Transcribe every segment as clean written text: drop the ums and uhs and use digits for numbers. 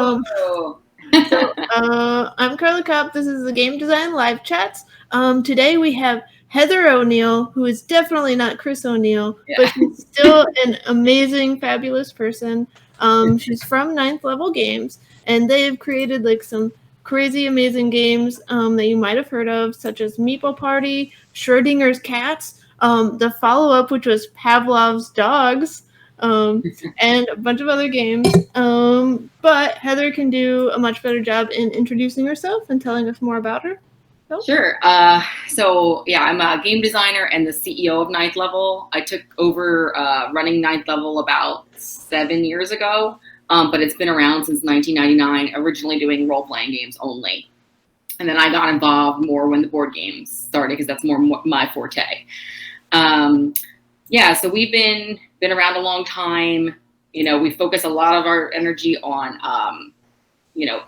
Hello. I'm Carla Kopp. This is the Game Design Live Chats. Today we have Heather O'Neill, who is definitely not Chris O'Neill, but she's still an amazing, fabulous person. She's from Ninth Level Games, and they have created like some crazy, amazing games that you might have heard of, such as Meeple Party, Schrodinger's Cats, the follow-up, which was Pavlov's Dogs. And a bunch of other games. But Heather can do a much better job in introducing herself and telling us more about her. So. Sure. So I'm a game designer and the CEO of Ninth Level. I took over running Ninth Level about 7 years ago, but it's been around since 1999, originally doing role-playing games only. And then I got involved more when the board games started because that's more my forte. So we've been around a long time. We focus a lot of our energy on,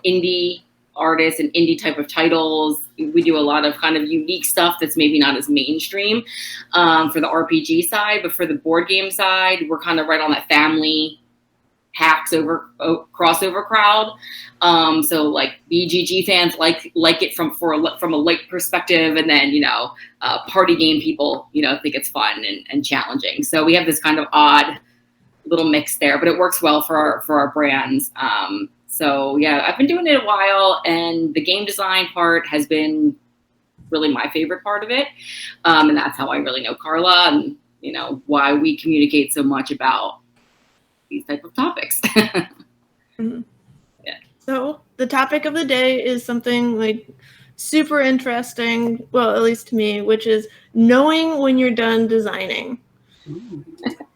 indie artists and indie type of titles. We do a lot of kind of unique stuff that's maybe not as mainstream for the RPG side, but for the board game side, we're kind of right on that family hacks over crossover crowd. So like BGG fans like it from a light perspective, and then party game people think it's fun and challenging. So we have this kind of odd little mix there, but it works well for our brands. I've been doing it a while, and the game design part has been really my favorite part of it, and that's how I really know Carla, and why we communicate so much about these type of topics. Mm-hmm. Yeah. So the topic of the day is something like super interesting, well, at least to me, which is knowing when you're done designing.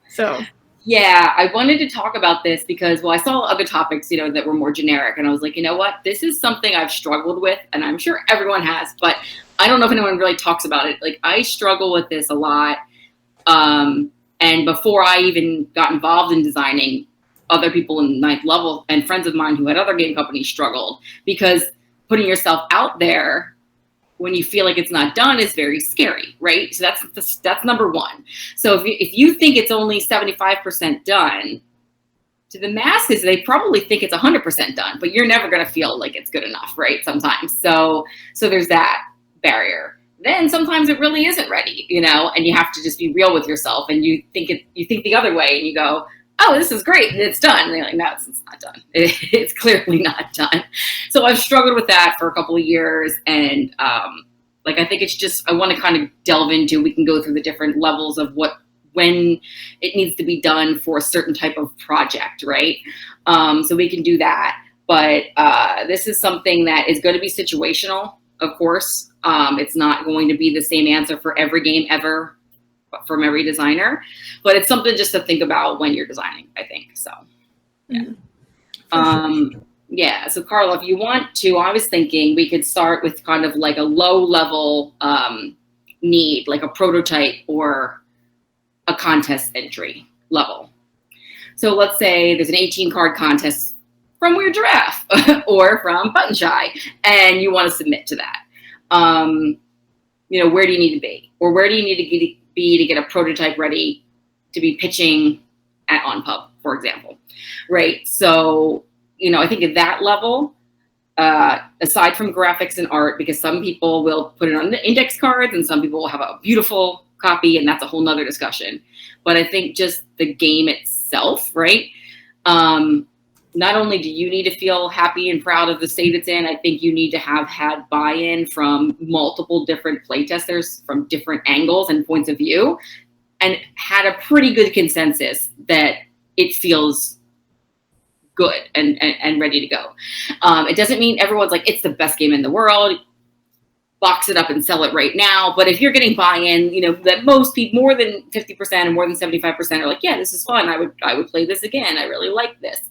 So yeah, I wanted to talk about this because, I saw other topics, that were more generic, and I was like, you know what, this is something I've struggled with, and I'm sure everyone has, but I don't know if anyone really talks about it. Like, I struggle with this a lot. And before I even got involved in designing, other people in Ninth Level and friends of mine who had other game companies struggled, because putting yourself out there when you feel like it's not done is very scary, right? So that's number one. So if you think it's only 75% done, to the masses, they probably think it's 100% done, but you're never going to feel like it's good enough, right? Sometimes. So there's that barrier. Then sometimes it really isn't ready, and you have to just be real with yourself, and you think the other way, and you go, oh, this is great, and it's done. And you're like, no, it's not done. It's clearly not done. So I've struggled with that for a couple of years, and I think it's just, I want to kind of delve into, we can go through the different levels of when it needs to be done for a certain type of project, right? So we can do that. But this is something that is going to be situational, of course. It's not going to be the same answer for every game ever from every designer, but it's something just to think about when you're designing, I think. So, yeah. Mm-hmm. So Carla, if you want to, I was thinking we could start with kind of like a low level need, like a prototype or a contest entry level. So let's say there's an 18 card contest from Weird Giraffe or from Button Shy, and you want to submit to that. Where do you need to be? Or where do you need to be to get a prototype ready to be pitching at OnPub, for example, right? So, I think at that level, aside from graphics and art, because some people will put it on the index cards and some people will have a beautiful copy, and that's a whole nother discussion. But I think just the game itself, right? Not only do you need to feel happy and proud of the state it's in, I think you need to have had buy-in from multiple different playtesters from different angles and points of view, and had a pretty good consensus that it feels good and ready to go. It doesn't mean everyone's like, it's the best game in the world, box it up and sell it right now. But if you're getting buy-in, that most people, more than 50% and more than 75% are like, yeah, this is fun. I would play this again. I really like this.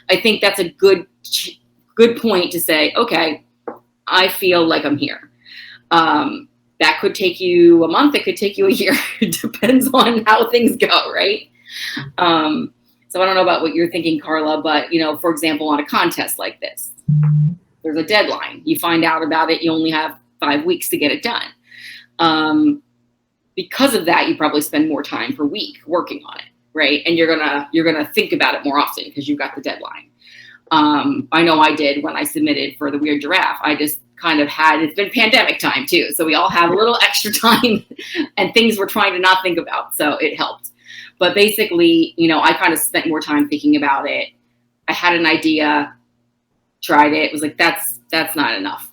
I think that's a good point to say, okay, I feel like I'm here. That could take you a month. It could take you a year. It depends on how things go, right? So I don't know about what you're thinking, Carla, but, for example, on a contest like this, there's a deadline. You find out about it. You only have 5 weeks to get it done. Because of that, you probably spend more time per week working on it, right? And you're gonna think about it more often because you've got the deadline. I know I did when I submitted for the Weird Giraffe. I just kind of it's been pandemic time too. So we all have a little extra time and things we're trying to not think about. So it helped. But basically, I kind of spent more time thinking about it. I had an idea, tried it, was like, that's not enough.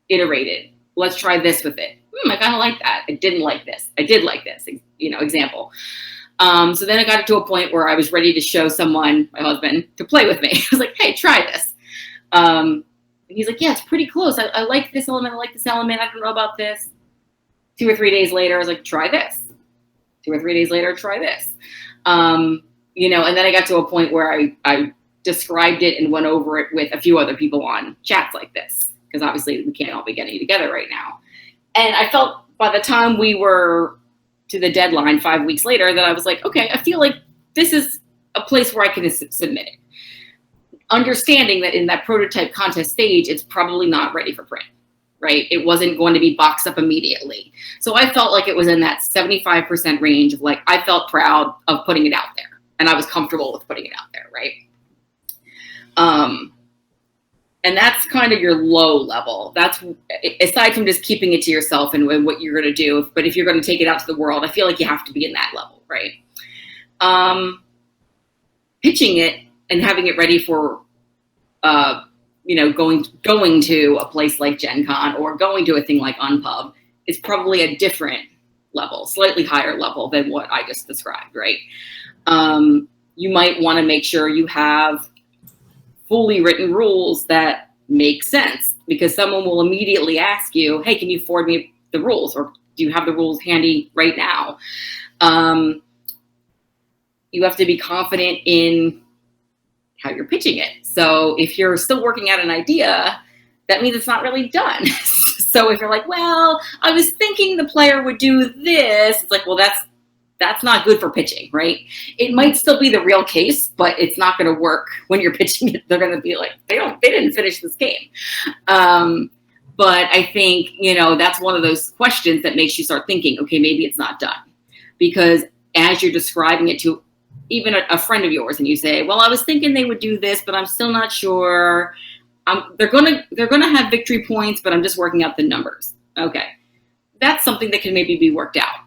Iterated. Let's try this with it. I kind of like that. I didn't like this. I did like this, example. So then I got to a point where I was ready to show someone, my husband, to play with me. I was like, hey, try this. And he's like, yeah, it's pretty close. I like this element. I like this element. I don't know about this. 2 or 3 days later, I was like, try this. 2 or 3 days later, try this. And then I got to a point where I described it and went over it with a few other people on chats like this, because obviously we can't all be getting together right now. And I felt by the time we were to the deadline 5 weeks later that I was like, okay, I feel like this is a place where I can submit it. Understanding that in that prototype contest stage, it's probably not ready for print, right? It wasn't going to be boxed up immediately. So I felt like it was in that 75% range of like, I felt proud of putting it out there and I was comfortable with putting it out there, right? And that's kind of your low level. That's aside from just keeping it to yourself and what you're going to do. But if you're going to take it out to the world, I feel like you have to be in that level, right? Pitching it and having it ready for, going to a place like Gen Con or going to a thing like Unpub is probably a different level, slightly higher level than what I just described, right? You might want to make sure you have fully written rules that make sense, because someone will immediately ask you, hey, can you forward me the rules? Or do you have the rules handy right now? You have to be confident in how you're pitching it. So if you're still working out an idea, that means it's not really done. So if you're like, well, I was thinking the player would do this, it's like, well, that's not good for pitching, right? It might still be the real case, but it's not going to work when you're pitching it. They're going to be like, they didn't finish this game. But I think, that's one of those questions that makes you start thinking, okay, maybe it's not done. Because as you're describing it to even a friend of yours and you say, well, I was thinking they would do this, but I'm still not sure. They're going to have victory points, but I'm just working out the numbers. Okay. That's something that can maybe be worked out.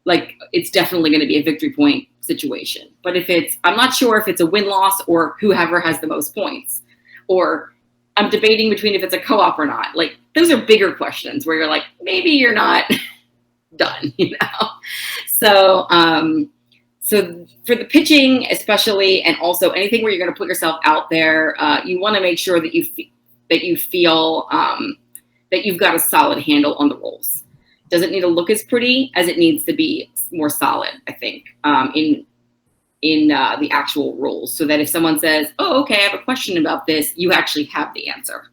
Like, it's definitely going to be a victory point situation. But I'm not sure if it's a win-loss or whoever has the most points. Or I'm debating between if it's a co-op or not. Like, those are bigger questions where you're like, maybe you're not done, So, so for the pitching especially, and also anything where you're going to put yourself out there, you want to make sure that you feel that you've got a solid handle on the rules. Doesn't need to look as pretty as it needs to be more solid, I think, in the actual rules, so that if someone says, oh, okay, I have a question about this, you actually have the answer,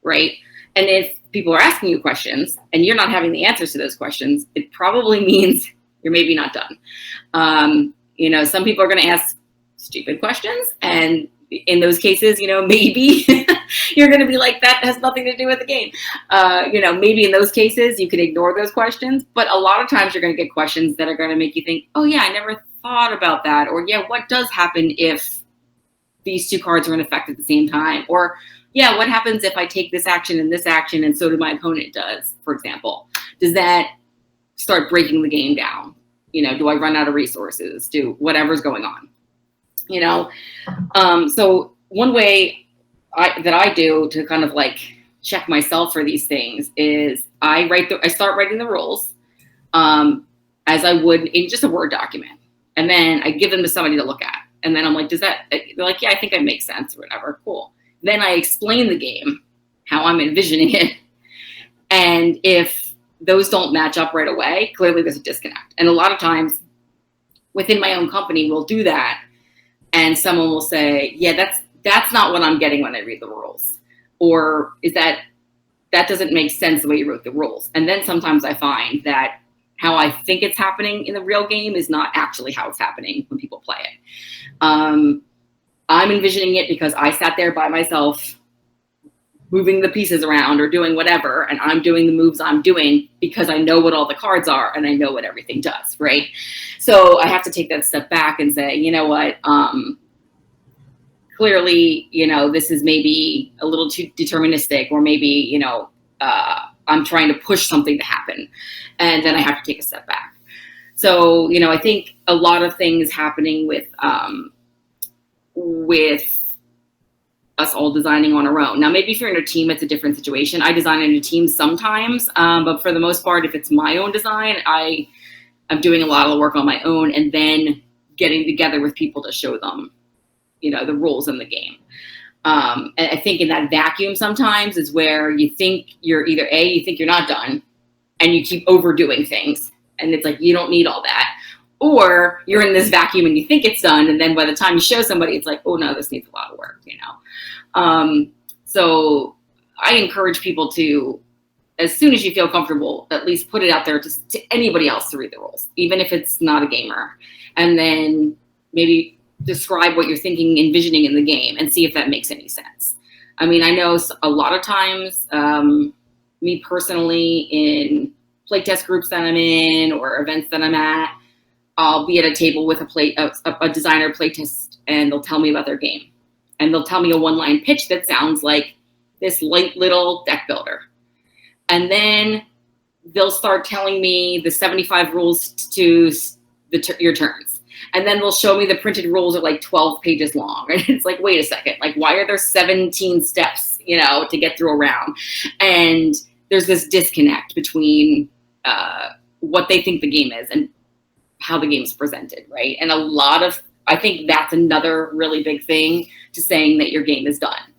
right? And if people are asking you questions and you're not having the answers to those questions, it probably means you're maybe not done. Some people are going to ask stupid questions, and in those cases, maybe you're going to be like, that has nothing to do with the game. Maybe in those cases you can ignore those questions, but a lot of times you're going to get questions that are going to make you think, oh yeah, I never thought about that. Or yeah, what does happen if these two cards are in effect at the same time? Or yeah, what happens if I take this action and so do my opponent does, for example? Does that start breaking the game down? Do I run out of resources? Do whatever's going on? So one way that I do to kind of like check myself for these things is I start writing the rules as I would in just a Word document. And then I give them to somebody to look at. And then I'm like, they're like, yeah, I think it makes sense or whatever. Cool. Then I explain the game, how I'm envisioning it. And if those don't match up right away, clearly there's a disconnect. And a lot of times within my own company, we'll do that. And someone will say, yeah, that's not what I'm getting when I read the rules. Or is that doesn't make sense the way you wrote the rules. And then sometimes I find that how I think it's happening in the real game is not actually how it's happening when people play it. I'm envisioning it because I sat there by myself moving the pieces around or doing whatever, and I'm doing the moves I'm doing because I know what all the cards are and I know what everything does, right? So I have to take that step back and say, you know what, clearly, this is maybe a little too deterministic, or maybe, I'm trying to push something to happen, and then I have to take a step back. So, I think a lot of things happening with us all designing on our own. Now, maybe if you're in a team, it's a different situation. I design in a team sometimes, but for the most part, if it's my own design, I'm doing a lot of the work on my own, and then getting together with people to show them, the rules in the game. And I think in that vacuum sometimes is where you think you're either you think you're not done, and you keep overdoing things, and it's like you don't need all that, or you're in this vacuum and you think it's done, and then by the time you show somebody, it's like, oh no, this needs a lot of work, So I encourage people to, as soon as you feel comfortable, at least put it out there to anybody else to read the rules, even if it's not a gamer, and then maybe describe what you're thinking, envisioning in the game, and see if that makes any sense. I mean, I know a lot of times, me personally, in playtest groups that I'm in or events that I'm at, I'll be at a table with a designer playtest, and they'll tell me about their game. And they'll tell me a one-line pitch that sounds like this light little deck builder. And then they'll start telling me the 75 rules to your turns. And then they'll show me the printed rules are like 12 pages long. And it's like, wait a second, like, why are there 17 steps, to get through a round? And there's this disconnect between what they think the game is and how the game is presented, right? And I think that's another really big thing to saying that your game is done,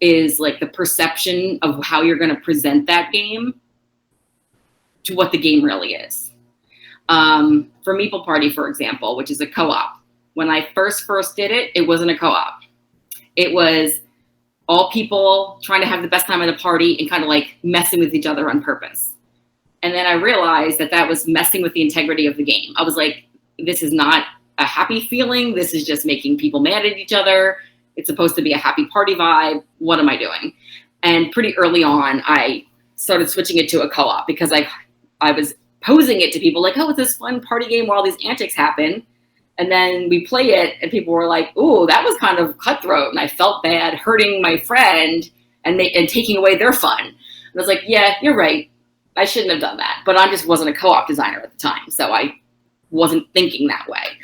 is like the perception of how you're going to present that game to what the game really is. For Meeple Party, for example, which is a co-op, when I first did it, it wasn't a co-op. It was all people trying to have the best time at a party and kind of like messing with each other on purpose. And then I realized that was messing with the integrity of the game. I was like, this is not a happy feeling. This is just making people mad at each other. It's supposed to be a happy party vibe. What am I doing? And pretty early on, I started switching it to a co-op, because I was posing it to people like, oh, it's this fun party game where all these antics happen. And then we play it and people were like, oh, that was kind of cutthroat. And I felt bad hurting my friend and taking away their fun. And I was like, yeah, you're right. I shouldn't have done that. But I just wasn't a co-op designer at the time, so I wasn't thinking that way.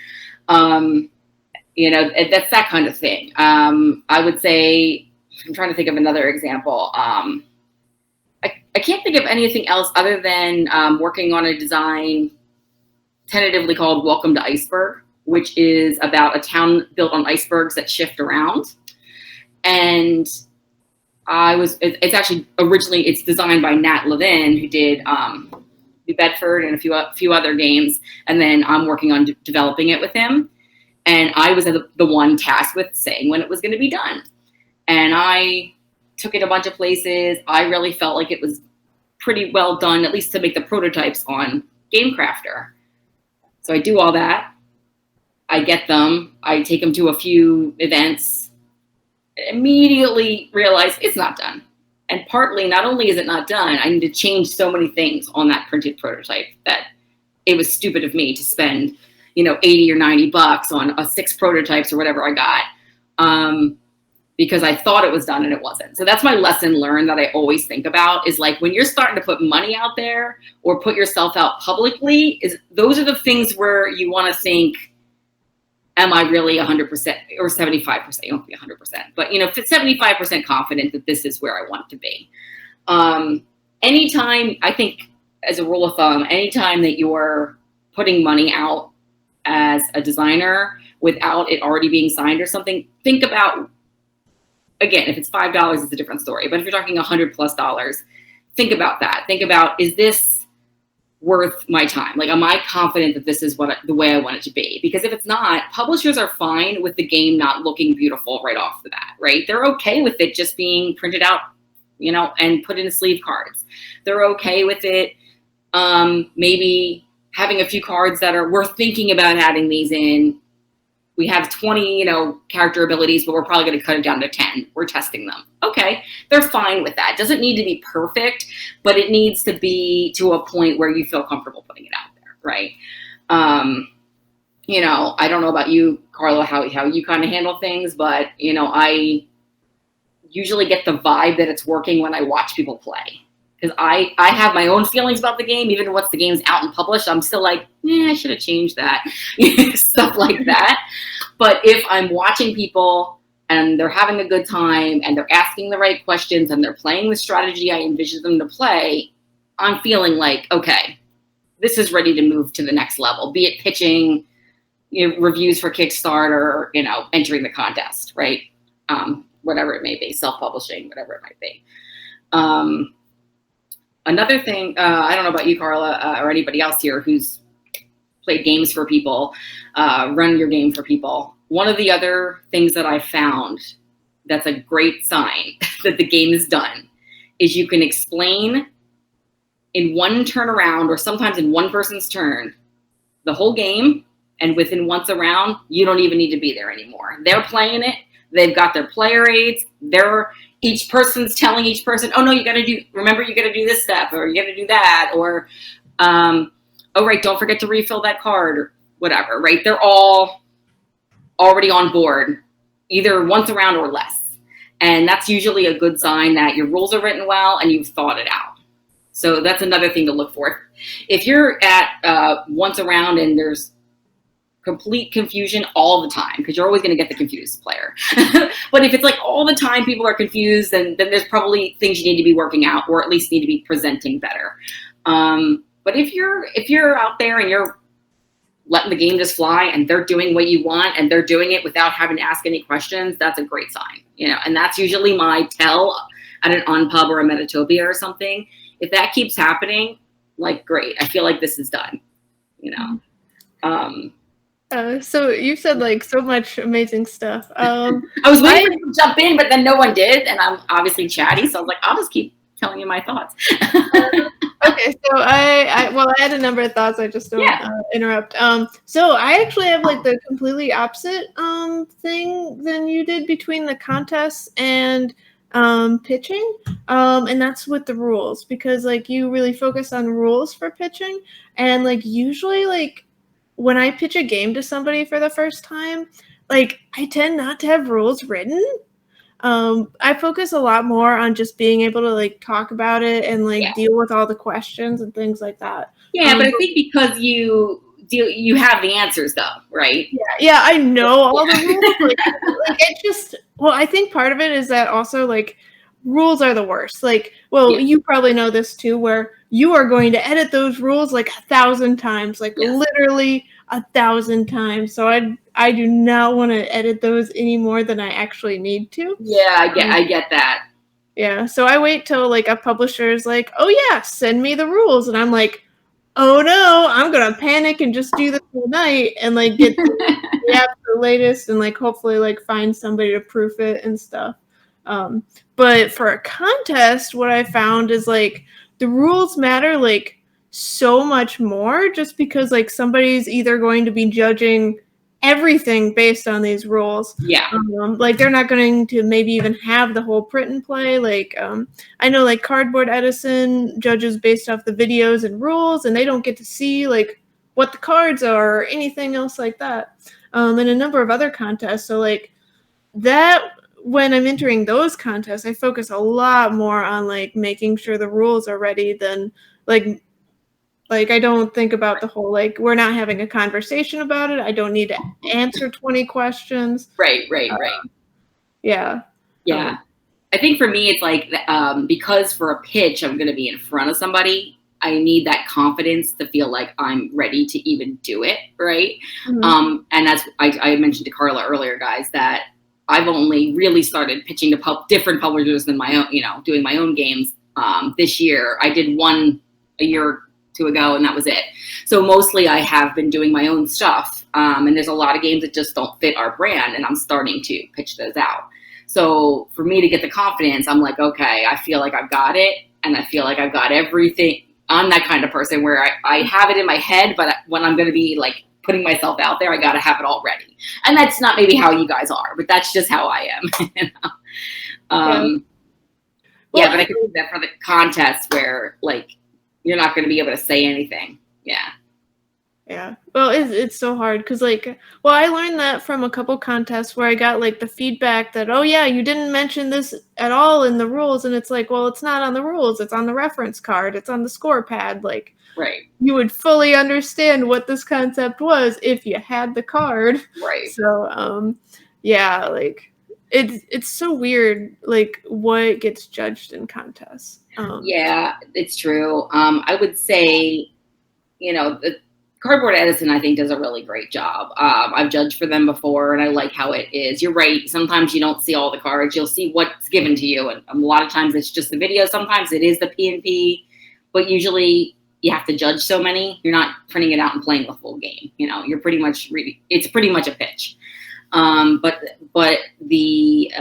That's that kind of thing. I would say, I'm trying to think of another example. I can't think of anything else other than working on a design tentatively called Welcome to Iceberg, which is about a town built on icebergs that shift around. And it's actually originally, it's designed by Nat Levin, who did New Bedford and a few other games. And then I'm working on developing it with him. And I was the one tasked with saying when it was going to be done. And I took it a bunch of places. I really felt like it was pretty well done, at least to make the prototypes on Game Crafter. So I do all that. I get them. I take them to a few events. Immediately realize it's not done. And partly, not only is it not done, I need to change so many things on that printed prototype that it was stupid of me to spend, $80 or $90 on 6 prototypes or whatever I got. Because I thought it was done and it wasn't. So that's my lesson learned that I always think about, is like when you're starting to put money out there or put yourself out publicly, those are the things where you want to think, am I really 100% or 75%? You don't be 100%, but 75% confident that this is where I want to be. Anytime, I think as a rule of thumb, anytime that you're putting money out as a designer without it already being signed or something, think about, again, if it's $5, it's a different story. But if you're talking $100+, think about that. Think about, is this worth my time? Like, am I confident that this is the way I want it to be? Because if it's not, publishers are fine with the game not looking beautiful right off the bat, right? They're okay with it just being printed out, and put in sleeve cards. They're okay with it maybe having a few cards that are worth thinking about adding these in. We have 20, character abilities, but we're probably going to cut it down to 10. We're testing them. Okay, they're fine with that. It doesn't need to be perfect, but it needs to be to a point where you feel comfortable putting it out there, right? I don't know about you, Carla, how you kind of handle things, but, I usually get the vibe that it's working when I watch people play. Because I have my own feelings about the game, even once the game's out and published, I'm still like, I should have changed that, stuff like that. But if I'm watching people and they're having a good time and they're asking the right questions and they're playing the strategy I envision them to play, I'm feeling like, okay, this is ready to move to the next level, be it pitching, reviews for Kickstarter, entering the contest, right? Whatever it may be, self-publishing, whatever it might be. Another thing, I don't know about you, Carla, or anybody else here who's played games for people, run your game for people. One of the other things that I found that's a great sign that the game is done is you can explain in one turnaround or sometimes in one person's turn the whole game, and within once a round, you don't even need to be there anymore. They're playing it. They've got their player aids. Each person's telling each person, oh no, you got to do this step, or you got to do that, or, oh right, don't forget to refill that card, or whatever, right? They're all already on board, either once a round or less. And that's usually a good sign that your rules are written well and you've thought it out. So that's another thing to look for. If you're at once a round and there's complete confusion all the time, because you're always going to get the confused player. But if it's like all the time people are confused, then there's probably things you need to be working out, or at least need to be presenting better. But if you're out there and you're letting the game just fly and they're doing what you want and they're doing it without having to ask any questions, that's a great sign. And that's usually my tell at an OnPub or a Metatopia or something. If that keeps happening, like, great, I feel like this is done. So you said like so much amazing stuff. I was waiting for you to jump in, but then no one did, and I'm obviously chatty, so I was like, I'll just keep telling you my thoughts. Okay, so I had a number of thoughts. I just don't interrupt. So I actually have like the completely opposite thing than you did between the contests and pitching, and that's with the rules, because like you really focus on rules for pitching, and like usually like when I pitch a game to somebody for the first time, like I tend not to have rules written. I focus a lot more on just being able to like talk about it and like deal with all the questions and things like that. Yeah, but I think because you have the answers though, right? Yeah, I know all the rules. Like it just, well, I think part of it is that also like rules are the worst. Like, well, you probably know this too, where you are going to edit those rules like 1,000 times, like literally 1,000 times. So I do not want to edit those any more than I actually need to. Yeah, I get that. Yeah, so I wait till like a publisher is like, oh yeah, send me the rules, and I'm like, oh no, I'm gonna panic and just do this all night and like get the latest and like hopefully like find somebody to proof it and stuff. But for a contest, what I found is like the rules matter like so much more, just because like somebody's either going to be judging everything based on these rules. Yeah. Like they're not going to maybe even have the whole print and play. Like I know like Cardboard Edison judges based off the videos and rules, and they don't get to see like what the cards are or anything else like that. And a number of other contests. So like that, when I'm entering those contests, I focus a lot more on like making sure the rules are ready than like I don't think about the whole, like, we're not having a conversation about it. I don't need to answer 20 questions. Right. Yeah. Yeah. I think for me, it's like, because for a pitch, I'm going to be in front of somebody, I need that confidence to feel like I'm ready to even do it. Right. Mm-hmm. And that's, I mentioned to Carla earlier, guys, that I've only really started pitching to different publishers than my own, doing my own games this year. I did one a year or two ago, and that was it. So mostly I have been doing my own stuff. And there's a lot of games that just don't fit our brand, and I'm starting to pitch those out. So for me to get the confidence, I'm like, okay, I feel like I've got it, and I feel like I've got everything. I'm that kind of person where I have it in my head, but when I'm going to be like putting myself out there, I got to have it all ready. And that's not maybe how you guys are, but that's just how I am. But I can do that for the contest where like you're not going to be able to say anything. Yeah. Yeah. Well, it's so hard because, like, well, I learned that from a couple contests where I got, like, the feedback that, oh, yeah, you didn't mention this at all in the rules. And it's like, well, it's not on the rules. It's on the reference card. It's on the score pad. Like, Right. you would fully understand what this concept was if you had the card. Right. So, yeah, like, it's so weird, like, what gets judged in contests. Yeah, it's true. I would say, the Cardboard Edison, I think, does a really great job. I've judged for them before, and I like how it is. You're right. Sometimes you don't see all the cards. You'll see what's given to you, and a lot of times it's just the video. Sometimes it is the P&P, but usually you have to judge so many. You're not printing it out and playing the full game. You're pretty much reading. It's pretty much a pitch. But the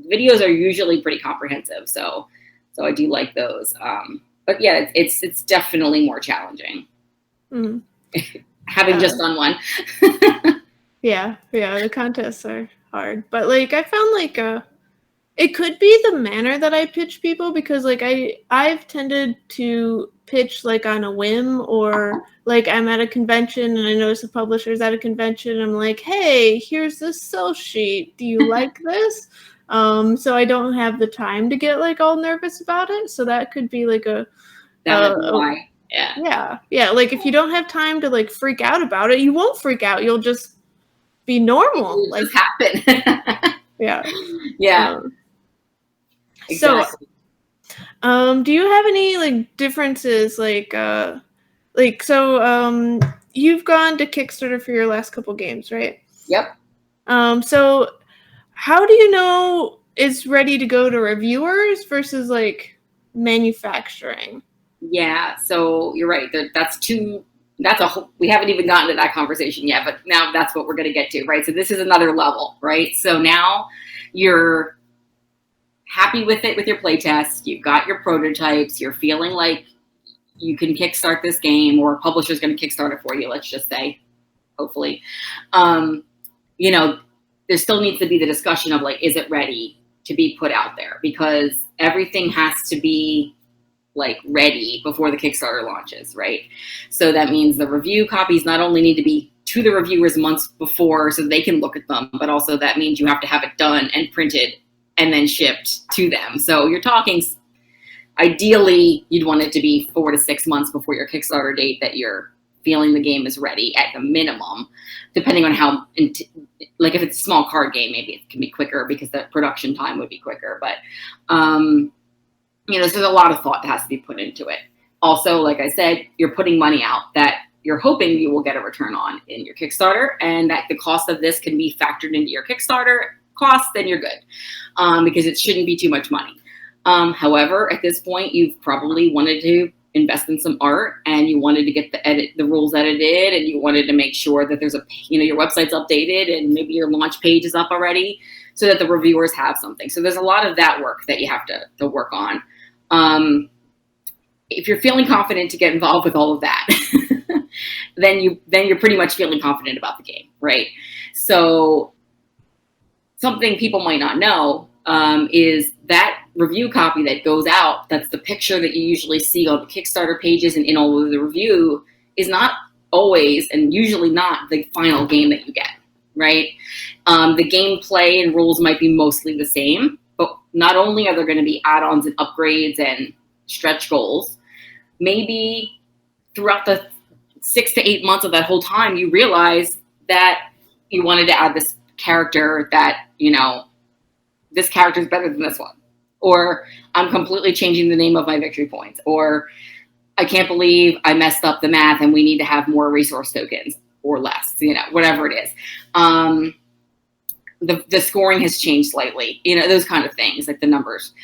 videos are usually pretty comprehensive, so I do like those. But yeah, it's definitely more challenging. Mm. Having just done one. Yeah, the contests are hard, but like I found like it could be the manner that I pitch people, because like I've tended to pitch like on a whim, or like I'm at a convention and I notice the publisher's at a convention and I'm like, hey, here's this sell sheet. Do you like this? So I don't have the time to get like all nervous about it. So that could be like that would be why. Yeah. Like if you don't have time to like freak out about it, you won't freak out. You'll just be normal. It'll like just happen. Yeah. Exactly. So, do you have any like differences, you've gone to Kickstarter for your last couple games, right? Yep. So how do you know it's ready to go to reviewers versus like manufacturing? Yeah, so you're right. We haven't even gotten to that conversation yet, but now that's what we're going to get to, right? So this is another level, right? So now you're happy with it, with your playtest, you've got your prototypes, you're feeling like you can kickstart this game, or a publisher's going to kickstart it for you, let's just say, hopefully. There still needs to be the discussion of like, is it ready to be put out there? Because everything has to be like ready before the Kickstarter launches, right? So that means the review copies not only need to be to the reviewers months before so they can look at them, but also that means you have to have it done and printed and then shipped to them. So you're talking, ideally, you'd want it to be 4 to 6 months before your Kickstarter date that you're feeling the game is ready at the minimum, depending on how, like if it's a small card game, maybe it can be quicker because the production time would be quicker. But, there's a lot of thought that has to be put into it. Also, like I said, you're putting money out that you're hoping you will get a return on in your Kickstarter, and that the cost of this can be factored into your Kickstarter cost, then you're good, because it shouldn't be too much money. However, at this point, you've probably wanted to invest in some art, and you wanted to get the rules edited, and you wanted to make sure that there's your website's updated, and maybe your launch page is up already, so that the reviewers have something. So there's a lot of that work that you have to work on. If you're feeling confident to get involved with all of that, then you're pretty much feeling confident about the game, right? So something people might not know is that review copy that goes out, that's the picture that you usually see on the Kickstarter pages and in all of the review, is not always and usually not the final game that you get, right? The gameplay and rules might be mostly the same, but not only are there going to be add-ons and upgrades and stretch goals, maybe throughout the 6 to 8 months of that whole time, you realize that you wanted to add this character that, this character is better than this one. Or I'm completely changing the name of my victory points. Or I can't believe I messed up the math and we need to have more resource tokens or less, whatever it is. The scoring has changed slightly, those kind of things, like the numbers.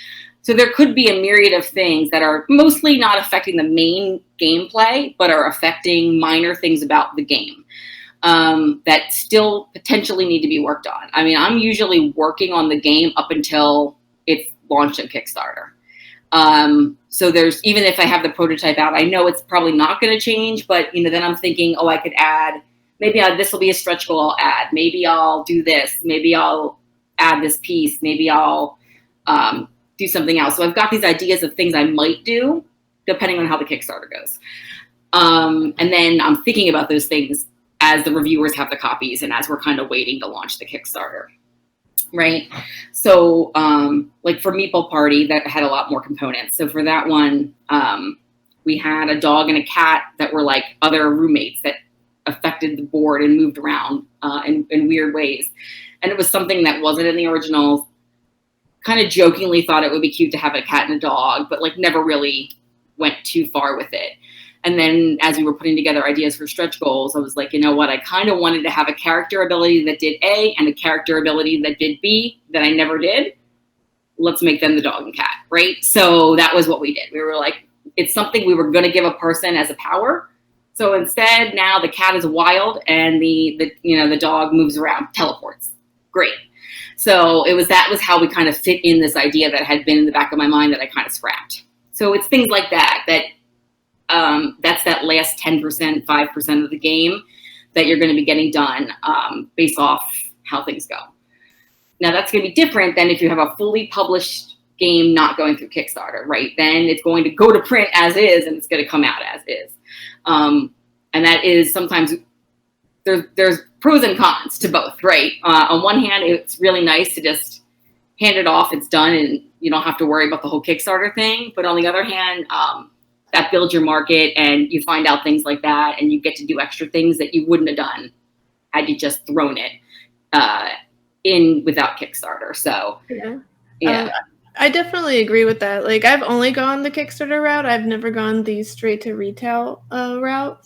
So there could be a myriad of things that are mostly not affecting the main gameplay, but are affecting minor things about the game that still potentially need to be worked on. I mean, I'm usually working on the game up until it's launched on Kickstarter. So even if I have the prototype out, I know it's probably not going to change, but then I'm thinking, I could add, maybe this will be a stretch goal I'll add. Maybe I'll do this. Maybe I'll add this piece. Maybe I'll do something else. So I've got these ideas of things I might do depending on how the Kickstarter goes. And then I'm thinking about those things as the reviewers have the copies and as we're kind of waiting to launch the Kickstarter. Right. So like for Meatball Party, that had a lot more components. So for that one, we had a dog and a cat that were like other roommates that affected the board and moved around in weird ways. And it was something that wasn't in the original. Kind of jokingly thought it would be cute to have a cat and a dog, but like never really went too far with it. And then as we were putting together ideas for stretch goals, I was like, you know what? I kind of wanted to have a character ability that did A and a character ability that did B that I never did. Let's make them the dog and cat, right? So that was what we did. We were like, it's something we were going to give a person as a power. So instead, now the cat is wild and the dog moves around, teleports. Great. So that was how we kind of fit in this idea that had been in the back of my mind that I kind of scrapped. So it's things like that that's that last 10%, 5% of the game that you're going to be getting done based off how things go. Now that's going to be different than if you have a fully published game not going through Kickstarter, right? Then it's going to go to print as is and it's going to come out as is. And that is sometimes there's pros and cons to both, right? On one hand, it's really nice to just hand it off, it's done, and you don't have to worry about the whole Kickstarter thing. But on the other hand, that builds your market and you find out things like that and you get to do extra things that you wouldn't have done had you just thrown it in without Kickstarter. So yeah. I definitely agree with that. Like I've only gone the Kickstarter route. I've never gone the straight to retail route.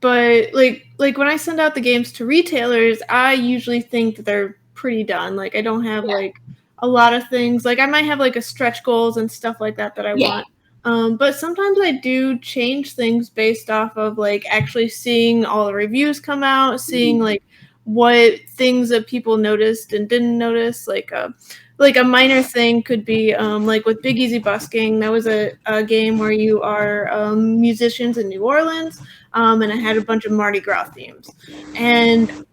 But like when I send out the games to retailers, I usually think that they're pretty done. Like I don't have like a lot of things. Like I might have like a stretch goals and stuff like that I want. But sometimes I do change things based off of like actually seeing all the reviews come out, seeing like what things that people noticed and didn't notice. Like a minor thing could be like with Big Easy Busking. That was a game where you are musicians in New Orleans, and it had a bunch of Mardi Gras themes. And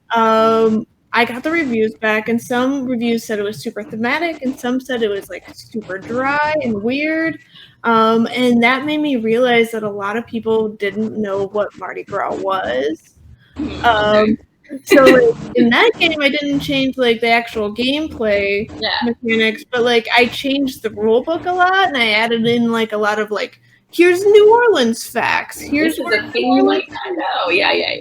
I got the reviews back, and some reviews said it was super thematic, and some said it was like super dry and weird. And that made me realize that a lot of people didn't know what Mardi Gras was. So like, in that game, I didn't change like the actual gameplay mechanics, but like I changed the rule book a lot, and I added in like a lot of like, here's New Orleans facts. Here's this is a thing you might not know. Yeah.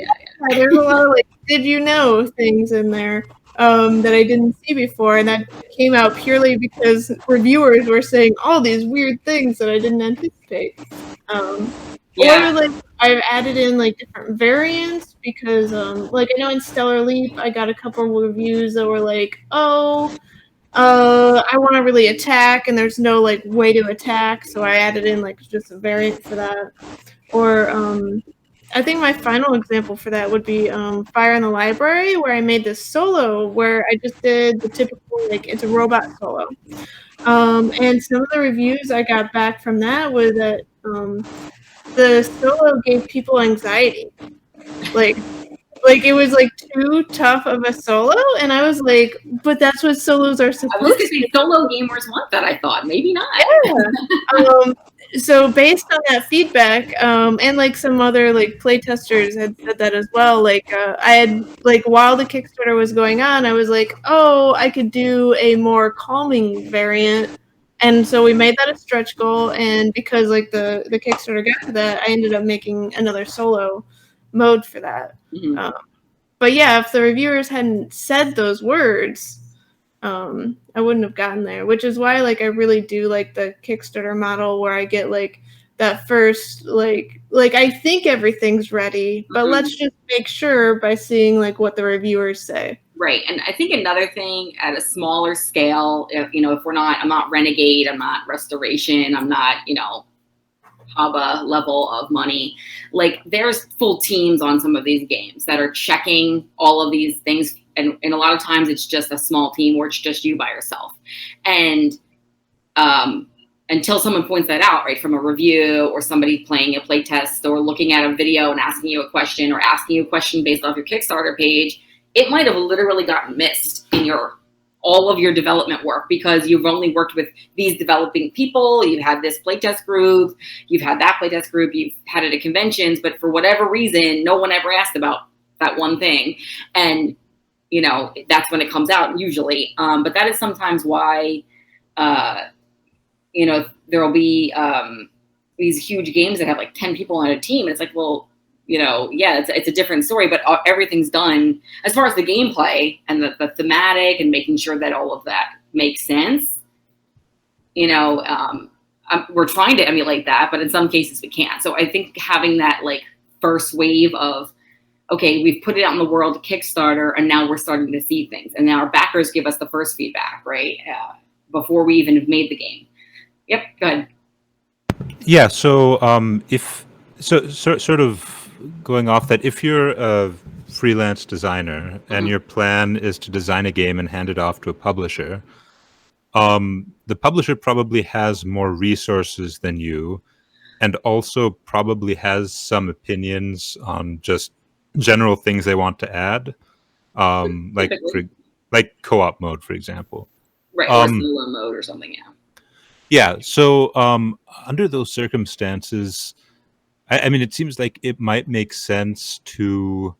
There's a lot of like, did you know things in there that I didn't see before, and that came out purely because reviewers were saying all these weird things that I didn't anticipate. Or like I've added in like different variants because like I know in Stellar Leap I got a couple of reviews that were like, I want to really attack and there's no like way to attack, so I added in like just a variant for that. Or I think my final example for that would be Fire in the Library, where I made this solo where I just did the typical like it's a robot solo. And some of the reviews I got back from that was that the solo gave people anxiety. Like it was like too tough of a solo, and I was like, but that's what solos are supposed to be. I was going to say solo gamers want that, I thought. Maybe not. Yeah. So based on that feedback, and like some other like playtesters had said that as well, like I had like while the Kickstarter was going on, I was like, I could do a more calming variant. And so we made that a stretch goal, and because like the Kickstarter got to that, I ended up making another solo mode for that. Mm-hmm. But yeah, if the reviewers hadn't said those words, I wouldn't have gotten there, which is why like I really do like the Kickstarter model where I get like that first like I think everything's ready, but let's just make sure by seeing like what the reviewers say. Right. And I think another thing at a smaller scale, if I'm not Renegade, I'm not Restoration, I'm not, Haba level of money, like there's full teams on some of these games that are checking all of these things. And a lot of times it's just a small team where it's just you by yourself. And until someone points that out, right, from a review or somebody playing a play test or looking at a video and asking you a question or asking you a question based off your Kickstarter page, it might have literally gotten missed in your all of your development work because you've only worked with these developing people. You've had this playtest group, you've had that playtest group, you've had it at conventions, but for whatever reason, no one ever asked about that one thing. And, you know, that's when it comes out usually. But that is sometimes why, you know, there will be these huge games that have like 10 people on a team. It's like, well, you know, yeah, it's a different story, but everything's done as far as the gameplay and the thematic and making sure that all of that makes sense. You know, we're trying to emulate that, but in some cases we can't. So I think having that like first wave of, okay, we've put it out in the world Kickstarter, and now we're starting to see things, and now our backers give us the first feedback, right, before we even have made the game. Yep, go ahead. Yeah. So sort of going off that, if you're a freelance designer and your plan is to design a game and hand it off to a publisher, the publisher probably has more resources than you, and also probably has some opinions on just general things they want to add, like co-op mode, for example. Right, or solo mode or something, yeah. Yeah. So under those circumstances, I mean, it seems like it might make sense to,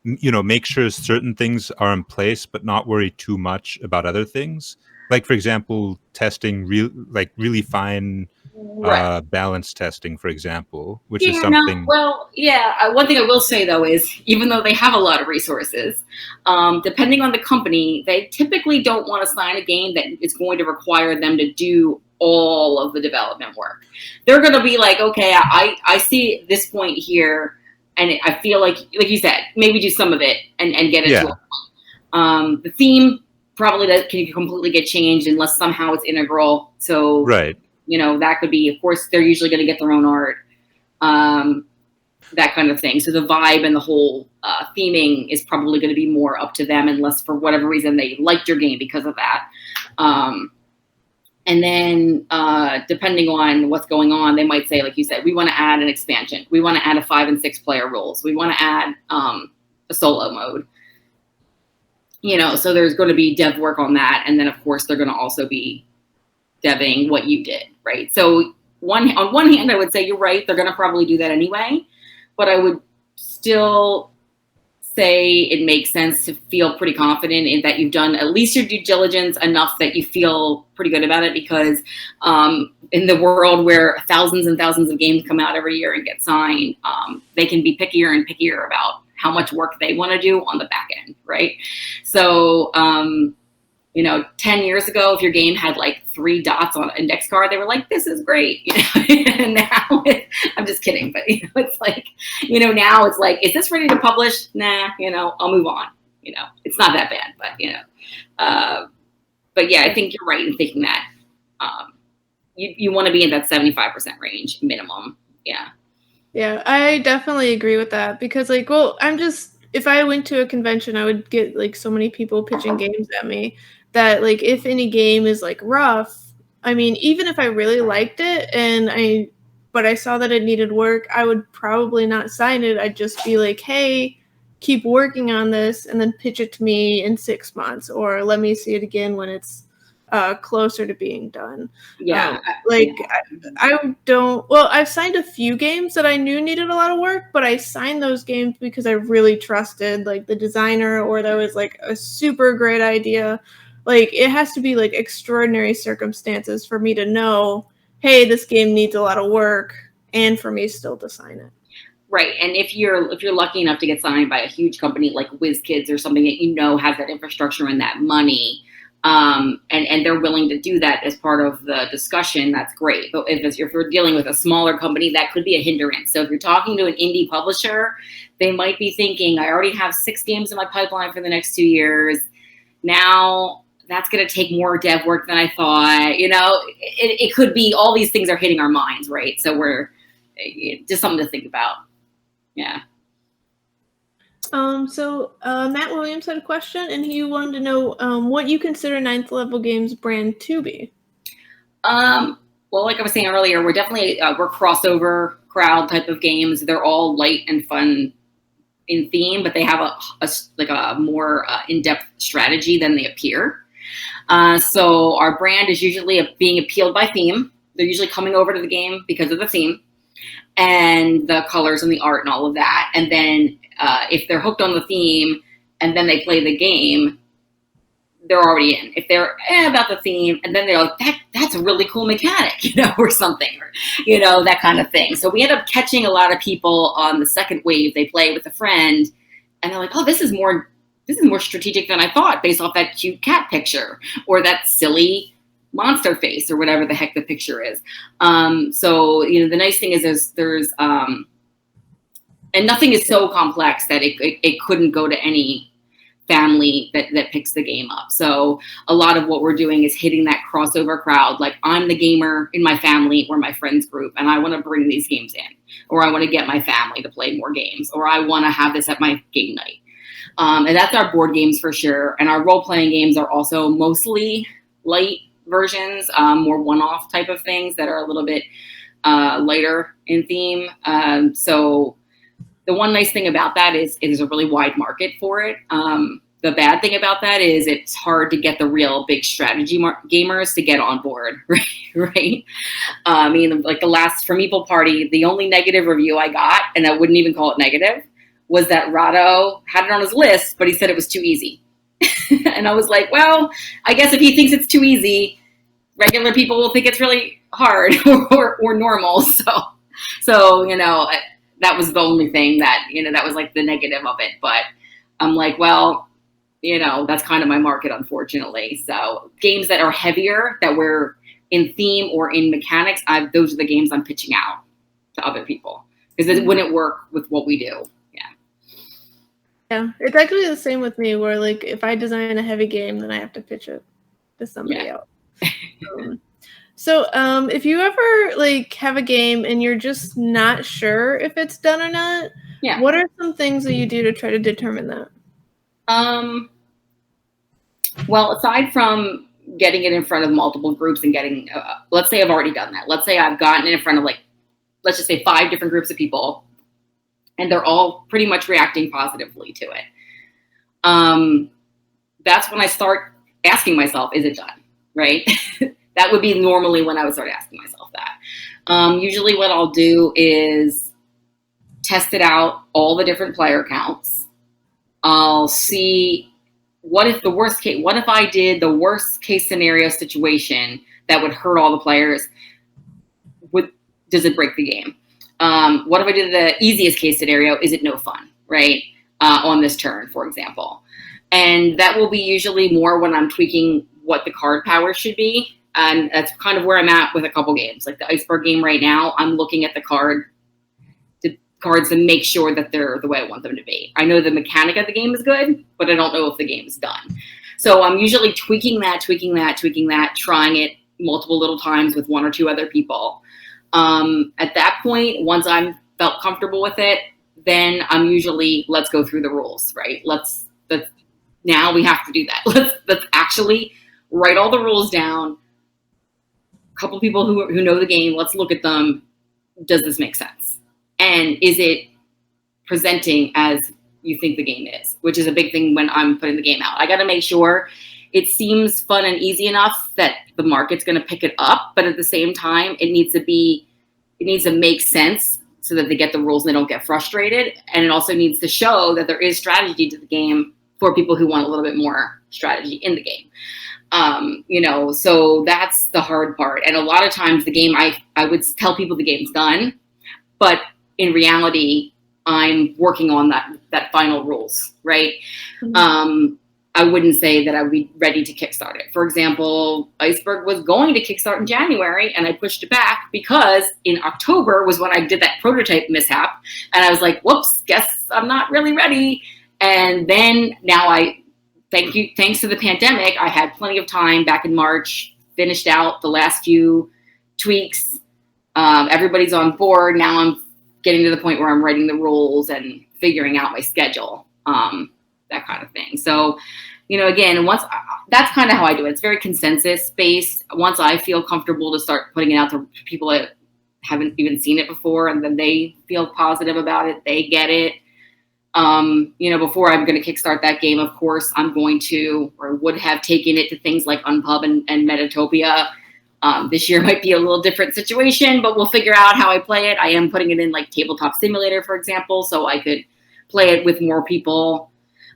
you know, make sure certain things are in place, but not worry too much about other things. Like, for example, testing really fine balance testing, for example, which is something. One thing I will say though is, even though they have a lot of resources, depending on the company, they typically don't want to sign a game that is going to require them to do all of the development work. They're going to be like, okay, I see this point here, and I feel like you said, maybe do some of it and get it to a point. The theme probably can completely get changed unless somehow it's integral. So, right. You know, that could be, of course, they're usually going to get their own art, that kind of thing. So the vibe and the whole theming is probably going to be more up to them, unless for whatever reason they liked your game because of that. And then depending on what's going on, they might say, like you said, we want to add an expansion. We want to add a 5 and 6 player rules. We want to add a solo mode. You know, so there's going to be dev work on that. And then, of course, they're going to also be deving what you did, right? So on one hand, I would say you're right. They're going to probably do that anyway. But I would still say it makes sense to feel pretty confident in that you've done at least your due diligence enough that you feel pretty good about it, because in the world where thousands and thousands of games come out every year and get signed, they can be pickier and pickier about how much work they want to do on the back end, right? So, you know, 10 years ago, if your game had like 3 dots on an index card, they were like, this is great. You know, and now I'm just kidding, but you know, it's like, you know, now it's like, is this ready to publish? Nah, you know, I'll move on. You know, it's not that bad, but you know, but yeah, I think you're right in thinking that you want to be in that 75% range minimum. Yeah. Yeah, I definitely agree with that, because like, well, if I went to a convention, I would get like so many people pitching games at me that like, if any game is like rough, I mean, even if I really liked it but I saw that it needed work, I would probably not sign it. I'd just be like, hey, keep working on this and then pitch it to me in 6 months, or let me see it again when it's closer to being done. Yeah. I've signed a few games that I knew needed a lot of work, but I signed those games because I really trusted like the designer, or there was like a super great idea. Like, it has to be like extraordinary circumstances for me to know, hey, this game needs a lot of work, and for me still to sign it. Right. And if you're lucky enough to get signed by a huge company like WizKids or something that you know has that infrastructure and that money, and they're willing to do that as part of the discussion, that's great. But if you're dealing with a smaller company, that could be a hindrance. So if you're talking to an indie publisher, they might be thinking, I already have 6 games in my pipeline for the next 2 years. Now that's going to take more dev work than I thought. You know, it could be all these things are hitting our minds, right? So we're just something to think about. Yeah. So Matt Williams had a question, and he wanted to know what you consider 9th Level Games brand to be. Well, like I was saying earlier, we're definitely we're crossover crowd type of games. They're all light and fun in theme, but they have a more in-depth strategy than they appear. So our brand is usually being appealed by theme. They're usually coming over to the game because of the theme and the colors and the art and all of that. And then if they're hooked on the theme and then they play the game, they're already in. If they're about the theme and then they're like, that's a really cool mechanic, or something, or, that kind of thing. So we end up catching a lot of people on the second wave. They play with a friend and they're like, oh, this is more strategic than I thought based off that cute cat picture or that silly monster face or whatever the heck the picture is. So, the nice thing is there's and nothing is so complex that it couldn't go to any family that picks the game up. So a lot of what we're doing is hitting that crossover crowd. Like, I'm the gamer in my family or my friends group, and I want to bring these games in, or I want to get my family to play more games, or I want to have this at my game night. And that's our board games for sure. And our role-playing games are also mostly light versions, more one-off type of things that are a little bit lighter in theme. So the one nice thing about that is it is a really wide market for it. The bad thing about that is it's hard to get the real big strategy gamers to get on board, right? Like the last For Meeple Party, the only negative review I got, and I wouldn't even call it negative, was that Rado had it on his list, but he said it was too easy. And I was like, well, I guess if he thinks it's too easy, regular people will think it's really hard or normal. So that was the only thing that, that was like the negative of it. But I'm like, well, that's kind of my market, unfortunately. So games that are heavier, that we're in theme or in mechanics, those are the games I'm pitching out to other people because it wouldn't work with what we do. Yeah, it's actually the same with me where, like, if I design a heavy game, then I have to pitch it to somebody else. So if you ever, like, have a game and you're just not sure if it's done or not, what are some things that you do to try to determine that? Well, aside from getting it in front of multiple groups and getting, let's say I've already done that. Let's say I've gotten it in front of, like, let's just say 5 different groups of people, and they're all pretty much reacting positively to it. That's when I start asking myself, is it done, right? That would be normally when I would start asking myself that. Usually what I'll do is test it out, all the different player counts. I'll see what if I did the worst case scenario situation that would hurt all the players? Does it break the game? What if I did the easiest case scenario? Is it no fun, right? On this turn, for example. And that will be usually more when I'm tweaking what the card power should be. And that's kind of where I'm at with a couple games. Like the Iceberg game right now, I'm looking at the cards to make sure that they're the way I want them to be. I know the mechanic of the game is good, but I don't know if the game is done. So I'm usually tweaking that, trying it multiple little times with 1 or 2 other people. At that point, once I'm felt comfortable with it, then I'm usually, let's go through the rules, right? Now we have to do that. Let's actually write all the rules down. A couple people who know the game, let's look at them. Does this make sense? And is it presenting as you think the game is? Which is a big thing when I'm putting the game out. I got to make sure it seems fun and easy enough that the market's going to pick it up, but at the same time, it needs to make sense so that they get the rules and they don't get frustrated. And it also needs to show that there is strategy to the game for people who want a little bit more strategy in the game. So that's the hard part. And a lot of times the game, I would tell people the game's done, but in reality, I'm working on that final rules, right? Mm-hmm. I wouldn't say that I would be ready to kickstart it. For example, Iceberg was going to kickstart in January, and I pushed it back because in October was when I did that prototype mishap, and I was like, whoops, guess I'm not really ready. And then now thanks to the pandemic, I had plenty of time back in March, finished out the last few tweaks. Everybody's on board. Now I'm getting to the point where I'm writing the rules and figuring out my schedule. That kind of thing. So, again, that's kind of how I do it. It's very consensus based. Once I feel comfortable to start putting it out to people that haven't even seen it before, and then they feel positive about it, they get it. Before I'm going to kickstart that game, of course, I'm going to, or would have taken it to things like Unpub and Metatopia. This year might be a little different situation, but we'll figure out how I play it. I am putting it in like Tabletop Simulator, for example, so I could play it with more people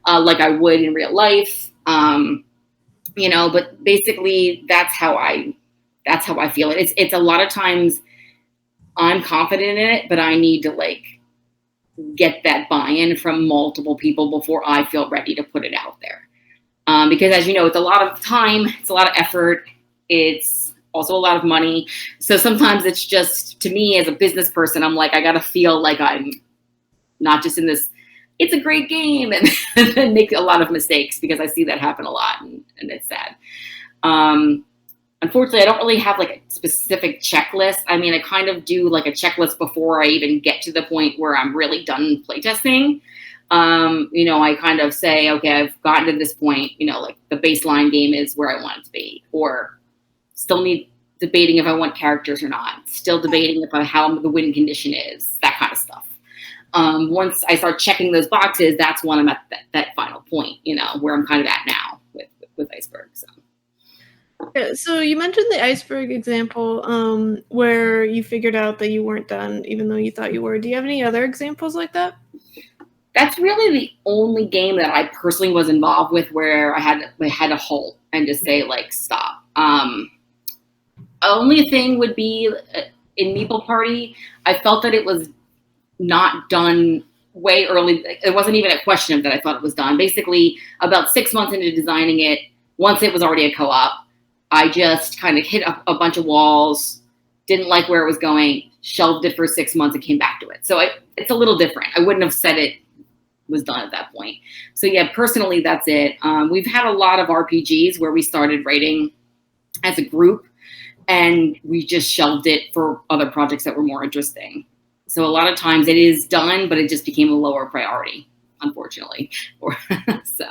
like I would in real life. But basically that's how I feel it. It's a lot of times I'm confident in it, but I need to like get that buy-in from multiple people before I feel ready to put it out there. Because as you know, it's a lot of time, it's a lot of effort, it's also a lot of money. So sometimes it's just, to me as a business person, I'm like, I gotta feel like I'm not just in this, it's a great game, and then make a lot of mistakes, because I see that happen a lot, and it's sad. Unfortunately, I don't really have like a specific checklist. I mean, I kind of do like a checklist before I even get to the point where I'm really done playtesting. I kind of say, okay, I've gotten to this point, like the baseline game is where I want it to be, or still need debating if I want characters or not, still debating how the win condition is, that kind of stuff. Once I start checking those boxes, that's when I'm at that final point, where I'm kind of at now with Iceberg. So. Yeah, so you mentioned the Iceberg example, where you figured out that you weren't done, even though you thought you were. Do you have any other examples like that? That's really the only game that I personally was involved with where I had to halt and just say, like, stop. Only thing would be in Meeple Party, I felt that it was not done way early. It wasn't even a question of that I thought it was done. Basically, about 6 months into designing it, once it was already a co-op, I just kind of hit a bunch of walls, didn't like where it was going, shelved it for 6 months, and came back to it. So it's a little different. I wouldn't have said it was done at that point. So yeah, personally, that's it. We've had a lot of RPGs where we started writing as a group, and we just shelved it for other projects that were more interesting. So a lot of times it is done, but it just became a lower priority, unfortunately. So.